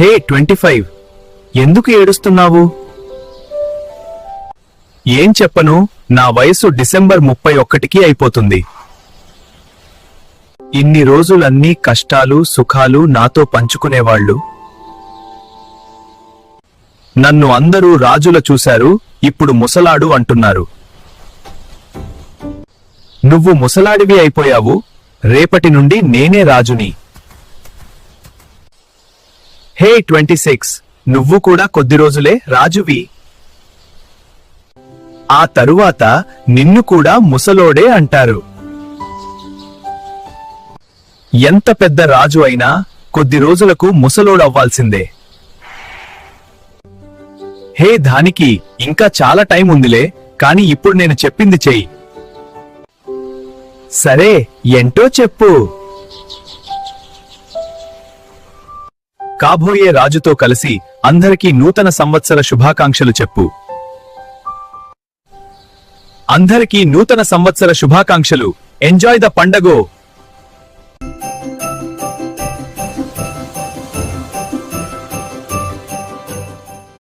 హే 25, ఎందుకు ఏడుస్తున్నావు? ఏం చెప్పను, నా వయసు డిసెంబర్ 31కి అయిపోతుంది. ఇన్ని రోజులన్నీ కష్టాలు సుఖాలు నాతో పంచుకునేవాళ్లు. నన్ను అందరూ రాజుల చూశారు, ఇప్పుడు ముసలాడు అంటున్నారు. నువ్వు ముసలాడివి అయిపోయావు, రేపటి నుండి నేనే రాజుని. హే 26, నువ్వు కూడా కొద్ది రోజులే రాజువి. ఆ తరువాత నిన్ను కూడా ముసలోడే అంటారు. ఎంత పెద్ద రాజు అయినా కొద్ది రోజులకు ముసలోడవ్వాల్సిందే. హే దానికి ఇంకా చాలా టైం ఉందిలే, కాని ఇప్పుడు నేను చెప్పింది చెయ్యి. సరే, ఏంటో చెప్పు. కాబోయే రాజుతో కలిసి అందరికీ నూతన సంవత్సర శుభాకాంక్షలు చెప్పు. అందరికీ నూతన సంవత్సర శుభాకాంక్షలు. Enjoy the పండగో.